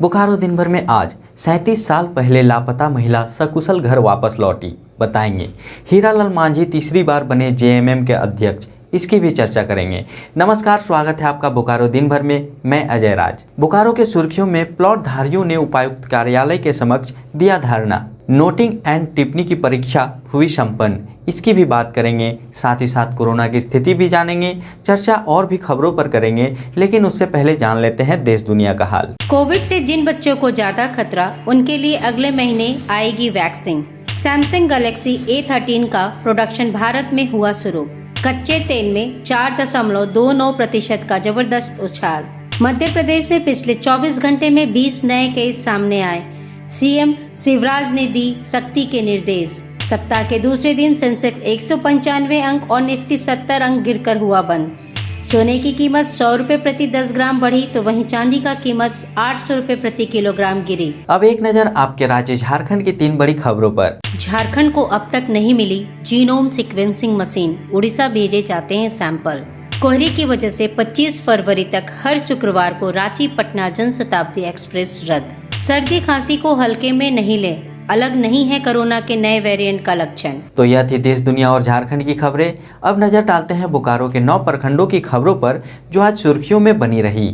बोकारो दिन भर में आज 37 साल पहले लापता महिला सकुशल घर वापस लौटी। बताएंगे हीरालाल मांझी तीसरी बार बने जेएमएम के अध्यक्ष, इसकी भी चर्चा करेंगे। नमस्कार, स्वागत है आपका बोकारो दिन भर में। मैं अजय राज। बोकारो के सुर्खियों में प्लॉट धारियों ने उपायुक्त कार्यालय के समक्ष दिया धरना। नोटिंग एंड टिप्पणी की परीक्षा हुई संपन्न, इसकी भी बात करेंगे। साथ ही साथ कोरोना की स्थिति भी जानेंगे। चर्चा और भी खबरों पर करेंगे, लेकिन उससे पहले जान लेते हैं देश दुनिया का हाल। कोविड से जिन बच्चों को ज्यादा खतरा, उनके लिए अगले महीने आएगी वैक्सीन। सैमसंग गैलेक्सी A13 का प्रोडक्शन भारत में हुआ शुरू। कच्चे तेल में 4.29% का जबरदस्त उछाल। मध्य प्रदेश में पिछले 24 घंटे में 20 नए केस सामने आए। सीएम शिवराज ने दी सख्ती के निर्देश। सप्ताह के दूसरे दिन सेंसेक्स 195 अंक और निफ्टी 70 अंक गिरकर हुआ बंद। सोने की कीमत 100 रुपए प्रति 10 ग्राम बढ़ी, तो वहीं चांदी का कीमत 800 रुपए प्रति किलोग्राम गिरी। अब एक नजर आपके राज्य झारखंड की 3 बड़ी खबरों पर। झारखंड को अब तक नहीं मिली जीनोम सीक्वेंसिंग मशीन, उड़ीसा भेजे जाते हैं सैंपल। कोहरे की वजह से 25 फरवरी तक हर शुक्रवार को रांची पटना जनशताब्दी एक्सप्रेस रद्द। सर्दी खांसी को हल्के में नहीं ले, अलग नहीं है कोरोना के नए वेरिएंट का लक्षण। तो यह थी देश दुनिया और झारखंड की खबरें। अब नजर डालते हैं बोकारो के 9 प्रखंडों की खबरों पर, जो आज सुर्खियों में बनी रही।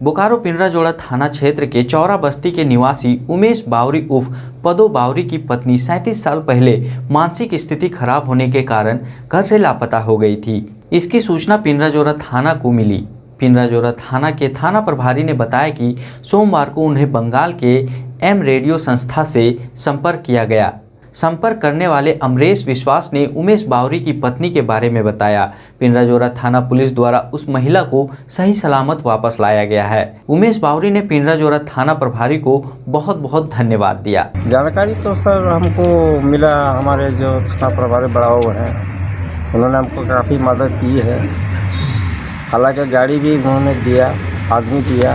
बोकारो पिंडराजोड़ा थाना क्षेत्र के चौरा बस्ती के निवासी उमेश बावरी उर्फ पदो बावरी की पत्नी 37 साल पहले मानसिक स्थिति खराब होने के कारण घर से लापता हो गई थी। इसकी सूचना पिंडराजोड़ा थाना को मिली। पिंडराजोड़ा थाना के थाना प्रभारी ने बताया कि सोमवार को उन्हें बंगाल के एम रेडियो संस्था से संपर्क किया गया। संपर्क करने वाले अमरेश विश्वास ने उमेश बावरी की पत्नी के बारे में बताया। पिंडराजोड़ा थाना पुलिस द्वारा उस महिला को सही सलामत वापस लाया गया है। उमेश बावरी ने पिंडराजोड़ा थाना प्रभारी को बहुत बहुत धन्यवाद दिया। जानकारी तो सर हमको मिला, हमारे जो थाना प्रभारी बड़ाओ हैं उन्होंने हमको काफ़ी मदद की है। हालांकि गाड़ी भी उन्होंने दिया, आदमी दिया,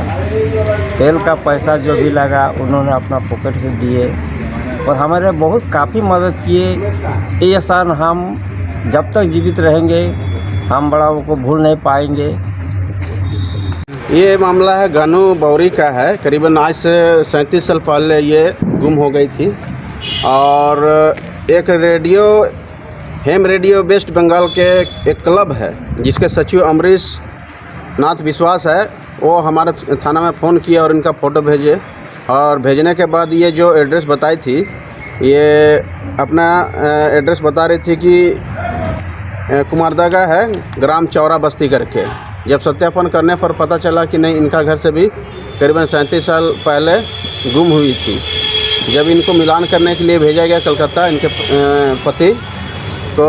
तेल का पैसा जो भी लगा उन्होंने अपना पॉकेट से दिए और हमारे बहुत काफ़ी मदद किए। ये एहसान हम जब तक जीवित रहेंगे हम बड़ाओं को भूल नहीं पाएंगे। ये मामला है गनु बावरी का है। करीबन आज से 37 साल पहले ये गुम हो गई थी और एक रेडियो हेम रेडियो वेस्ट बंगाल के एक क्लब है जिसके सचिव अमरीश नाथ विश्वास है, वो हमारे थाना में फ़ोन किया और इनका फ़ोटो भेजे और भेजने के बाद ये जो एड्रेस बताई थी, ये अपना एड्रेस बता रही थी कि कुमारदागा है, ग्राम चौरा बस्ती करके। जब सत्यापन करने पर पता चला कि नहीं, इनका घर से भी करीबन 37 साल पहले गुम हुई थी। जब इनको मिलान करने के लिए भेजा गया कलकत्ता, इनके पति को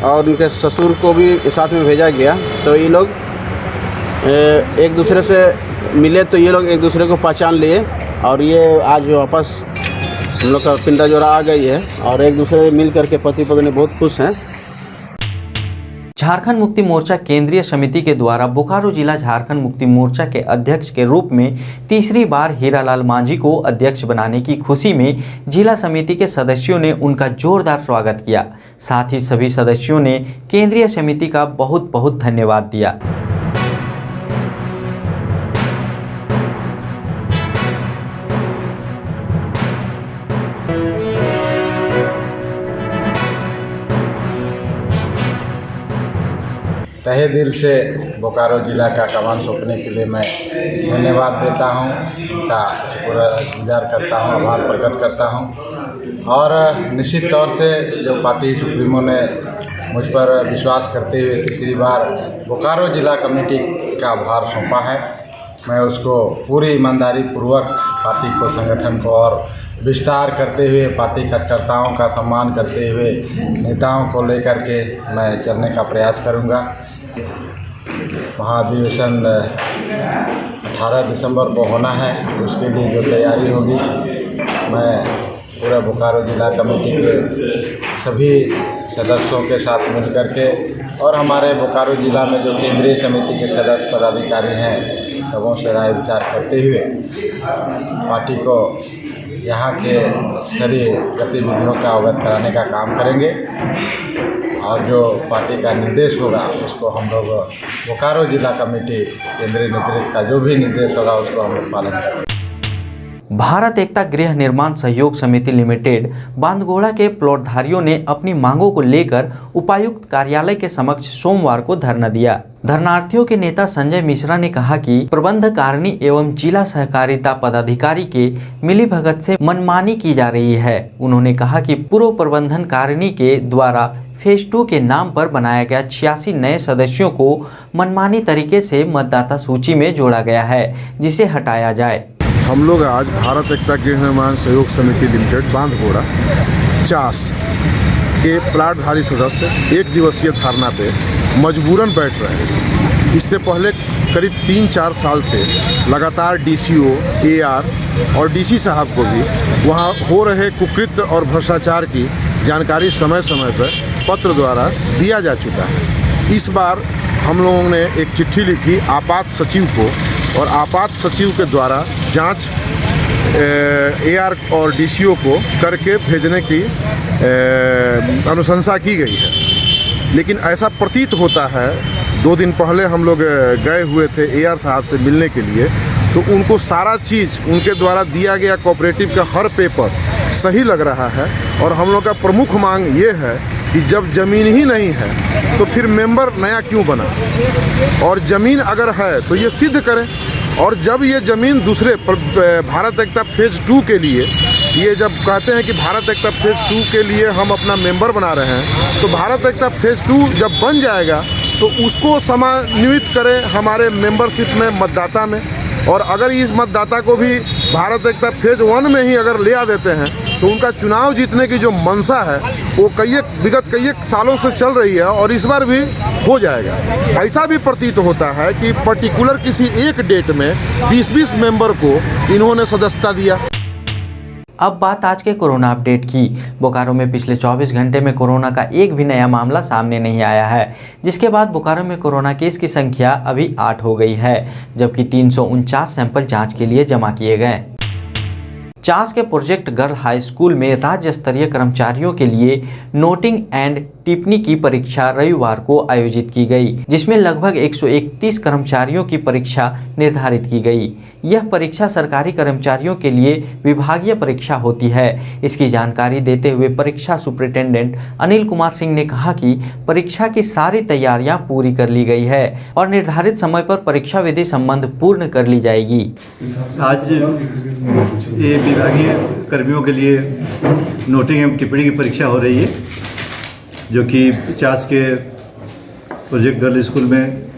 और इनके ससुर को भी साथ में भेजा गया, तो ये लोग एक दूसरे से मिले, तो ये लोग एक दूसरे को पहचान लिए और ये आज वापस हम लोग का पिंडराजोड़ा आ गई है और एक दूसरे से मिल करके पति पत्नी बहुत खुश हैं। झारखंड मुक्ति मोर्चा केंद्रीय समिति के द्वारा बोकारो जिला झारखंड मुक्ति मोर्चा के अध्यक्ष के रूप में तीसरी बार हीरालाल मांझी को अध्यक्ष बनाने की खुशी में जिला समिति के सदस्यों ने उनका जोरदार स्वागत किया। साथ ही सभी सदस्यों ने केंद्रीय समिति का बहुत बहुत धन्यवाद दिया। तहे दिल से बोकारो ज़िला का कमान सौंपने के लिए मैं धन्यवाद देता हूं, का शुक्रगुजार करता हूं, आभार प्रकट करता हूं। और निश्चित तौर से जो पार्टी सुप्रीमो ने मुझ पर विश्वास करते हुए तीसरी बार बोकारो ज़िला कमेटी का भार सौंपा है, मैं उसको पूरी ईमानदारी पूर्वक पार्टी को, संगठन को और विस्तार करते हुए, पार्टी कार्यकर्ताओं का सम्मान करते हुए, नेताओं को लेकर के मैं चलने का प्रयास करूंगा। महाधिवेशन 18 दिसंबर को होना है, उसके लिए जो तैयारी होगी, मैं पूरा बोकारो जिला कमेटी के सभी सदस्यों के साथ मिल करके और हमारे बोकारो जिला में जो केंद्रीय समिति के सदस्य पदाधिकारी हैं, सबों से राय विचार करते हुए पार्टी को यहाँ के सारी गतिविधियों का अवगत कराने का काम करेंगे और जो पार्टी का निर्देश होगा उसको हम लोग बोकारो जिला कमेटी केंद्रीय नेतृत्व का जो भी निर्देश होगा उसको हम लोग पालन करेंगे। भारत एकता गृह निर्माण सहयोग समिति लिमिटेड बांदगोड़ा के प्लॉटधारियों ने अपनी मांगों को लेकर उपायुक्त कार्यालय के समक्ष सोमवार को धरना दिया। धरनार्थियों के नेता संजय मिश्रा ने कहा कि प्रबंध कारिणी एवं जिला सहकारिता पदाधिकारी के मिलीभगत से मनमानी की जा रही है। उन्होंने कहा कि पूर्व प्रबंधन कारिणी के द्वारा फेज 2 के नाम पर बनाया गया 86 नए सदस्यों को मनमानी तरीके से मतदाता सूची में जोड़ा गया है, जिसे हटाया जाए। हम लोग आज भारत एकता गृह निर्माण सहयोग समिति लिमिटेड बांदगोड़ा चास के प्लाटधारी सदस्य एक दिवसीय धरना पे मजबूरन बैठ रहे हैं। इससे पहले करीब 3-4 साल से लगातार DCO, AR और DC साहब को भी वहाँ हो रहे कुकृत्य और भ्रष्टाचार की जानकारी समय समय पर पत्र द्वारा दिया जा चुका है। इस बार हम लोगों ने एक चिट्ठी लिखी आपात सचिव को और आपात सचिव के द्वारा जांच AR और DCO को करके भेजने की अनुशंसा की गई है। लेकिन ऐसा प्रतीत होता है, 2 दिन पहले हम लोग गए हुए थे AR साहब से मिलने के लिए, तो उनको सारा चीज़ उनके द्वारा दिया गया कोऑपरेटिव का हर पेपर सही लग रहा है। और हम लोग का प्रमुख मांग ये है कि जब ज़मीन ही नहीं है तो फिर मेंबर नया क्यों बना, और ज़मीन अगर है तो ये सिद्ध करें। और जब ये ज़मीन दूसरे भारत एकता फेज़ 2 के लिए, ये जब कहते हैं कि भारत एकता फेज़ 2 के लिए हम अपना मेंबर बना रहे हैं, तो भारत एकता फेज़ 2 जब बन जाएगा तो उसको समान्वित करें हमारे मेंबरशिप में, मतदाता में। और अगर इस मतदाता को भी भारत एकता फेज़ 1 में ही अगर ले आ देते हैं तो उनका चुनाव जीतने की जो मंशा है वो विगत कई सालों से चल रही है और इस बार भी हो जाएगा। ऐसा भी प्रतीत होता है कि पर्टिकुलर किसी एक डेट में 20-20 मेंबर को इन्होंने सदस्यता दिया। अब बात आज के कोरोना अपडेट की। बोकारो में पिछले 24 घंटे में कोरोना का एक भी नया मामला सामने नहीं आया है, जिसके बाद बोकारो में कोरोना केस की संख्या अभी 8 हो गई है, जबकि 349 सैंपल जांच के लिए जमा किए गए। चास के प्रोजेक्ट गर्ल हाई स्कूल में राज्य स्तरीय कर्मचारियों के लिए नोटिंग एंड टिप्पणी की परीक्षा रविवार को आयोजित की गई, जिसमें लगभग 131 कर्मचारियों की परीक्षा निर्धारित की गई। यह परीक्षा सरकारी कर्मचारियों के लिए विभागीय परीक्षा होती है। इसकी जानकारी देते हुए परीक्षा सुपरिटेंडेंट अनिल कुमार सिंह ने कहा कि परीक्षा की सारी तैयारियां पूरी कर ली गई है और निर्धारित समय पर परीक्षा विधि संबंध पूर्ण कर ली जाएगी। आज ये विभागीय कर्मियों के लिए नोटिंग एवं टिप्पणी की परीक्षा हो रही है, जो कि चास के प्रोजेक्ट गर्ल स्कूल में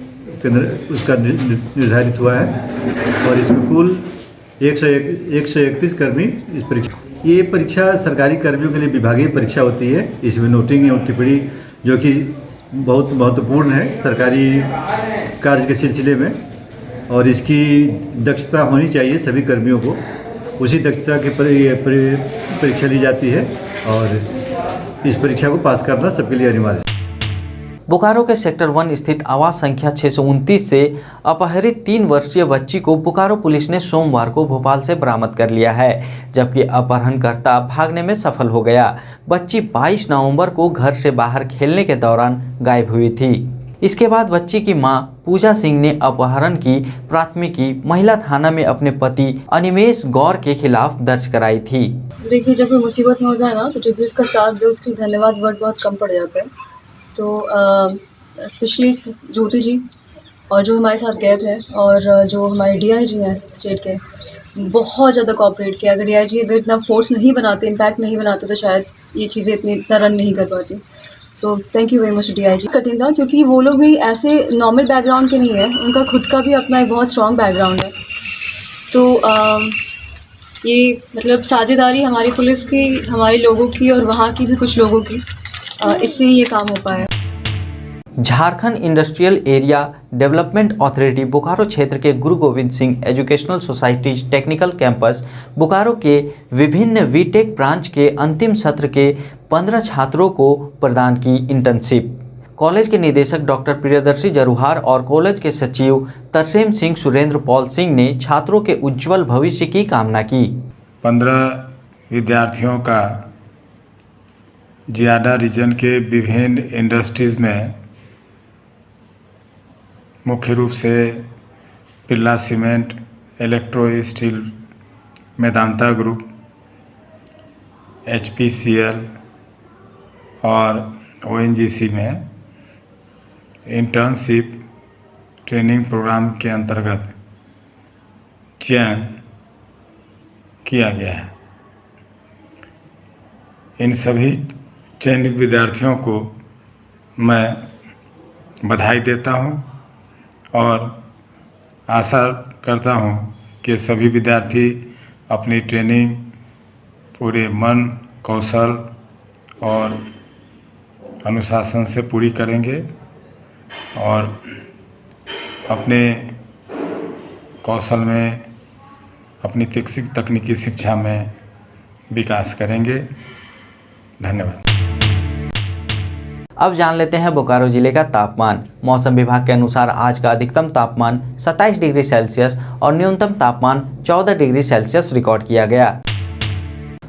उसका निर्धारित हुआ है और इसमें कुल 131 कर्मी इस परीक्षा। ये परीक्षा सरकारी कर्मियों के लिए विभागीय परीक्षा होती है। इसमें नोटिंग एवं टिप्पणी जो कि बहुत महत्वपूर्ण है सरकारी कार्य के सिलसिले में, और इसकी दक्षता होनी चाहिए सभी कर्मियों को। उसी दक्षता की परीक्षा ली जाती है और इस परीक्षा को पास करना सबके लिए अनिवार्य है। बोकारो के सेक्टर 1 स्थित आवास संख्या 629 से अपहरित 3 वर्षीय बच्ची को बोकारो पुलिस ने सोमवार को भोपाल से बरामद कर लिया है, जबकि अपहरणकर्ता भागने में सफल हो गया। बच्ची 22 नवंबर को घर से बाहर खेलने के दौरान गायब हुई थी। इसके बाद बच्ची की मां पूजा सिंह ने अपहरण की प्राथमिकी महिला थाना में अपने पति अनिमेश गौर के खिलाफ दर्ज कराई थी। देखिए, जब कोई मुसीबत में होता है ना, तो जब भी उसका साथ दे, उसके धन्यवाद वर्ड बहुत कम पड़ जाता है। तो स्पेशली ज्योति जी और जो हमारे साथ गए थे और जो हमारे DIG हैं स्टेट के, बहुत ज़्यादा कोऑपरेट किया। अगर DIG अगर इतना फोर्स नहीं बनाते, इम्पैक्ट नहीं बनाते, तो शायद ये चीज़ें इतना रन नहीं कर पाती। तो thank you very much DIG। कठिन था क्योंकि वो लोग भी ऐसे नॉर्मल बैकग्राउंड के नहीं है, उनका खुद का भी अपना एक बहुत स्ट्रॉन्ग बैकग्राउंड है। तो ये मतलब साझेदारी हमारी पुलिस की, हमारे लोगों की और वहाँ की भी कुछ लोगों की, इससे ही ये काम हो पाया। Jharkhand industrial area development authority Bokaro क्षेत्र के गुरु Govind Singh educational society technical campus Bokaro के विभिन्न VTech ब्रांच के अंतिम सत्र के 15 छात्रों को प्रदान की इंटर्नशिप। कॉलेज के निदेशक डॉक्टर प्रियदर्शी जरूहार और कॉलेज के सचिव तरसेम सिंह सुरेंद्र पॉल सिंह ने छात्रों के उज्जवल भविष्य की कामना की। 15 विद्यार्थियों का जियाडा रीजन के विभिन्न इंडस्ट्रीज़ में, मुख्य रूप से Birla cement, electro steel Medanta group, HPCL और ONGC में इंटर्नशिप ट्रेनिंग प्रोग्राम के अंतर्गत चयन किया गया है। इन सभी चयनित विद्यार्थियों को मैं बधाई देता हूं और आशा करता हूं कि सभी विद्यार्थी अपनी ट्रेनिंग पूरे मन, कौशल और अनुशासन से पूरी करेंगे और अपने कौशल में, अपनी तकनीकी शिक्षा में विकास करेंगे। धन्यवाद। अब जान लेते हैं बोकारो जिले का तापमान। मौसम विभाग के अनुसार आज का अधिकतम तापमान 27 डिग्री सेल्सियस और न्यूनतम तापमान 14 डिग्री सेल्सियस रिकॉर्ड किया गया।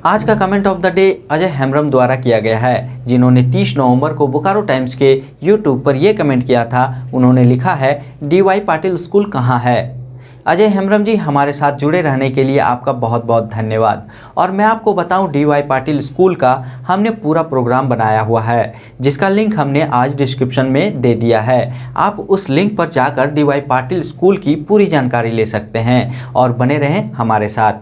आज का comment of the day Ajay Hembram द्वारा किया गया है, जिन्होंने 30 नवंबर को बोकारो टाइम्स के यूट्यूब पर यह कमेंट किया था। उन्होंने लिखा है, DY पाटिल स्कूल कहाँ है। अजय हेम्ब्रम जी, हमारे साथ जुड़े रहने के लिए आपका बहुत बहुत धन्यवाद। और मैं आपको बताऊं, DY पाटिल स्कूल का हमने पूरा प्रोग्राम बनाया हुआ है, जिसका लिंक हमने आज डिस्क्रिप्शन में दे दिया है। आप उस लिंक पर जाकर DY पाटिल स्कूल की पूरी जानकारी ले सकते हैं और बने रहें हमारे साथ।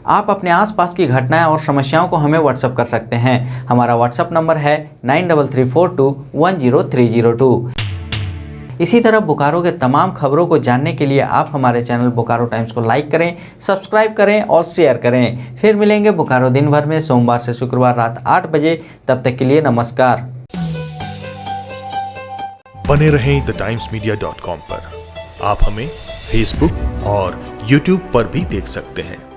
आप अपने आसपास की घटनाएं और समस्याओं को हमें व्हाट्सएप कर सकते हैं। हमारा व्हाट्सएप नंबर है 9334210302। इसी तरह बोकारो के तमाम खबरों को जानने के लिए आप हमारे चैनल बोकारो टाइम्स को लाइक करें, सब्सक्राइब करें और शेयर करें। फिर मिलेंगे बोकारो दिन भर में सोमवार से शुक्रवार रात 8 बजे। तब तक के लिए नमस्कार। बने रहें thetimesmedia.com पर। आप हमें फेसबुक और यूट्यूब पर भी देख सकते हैं।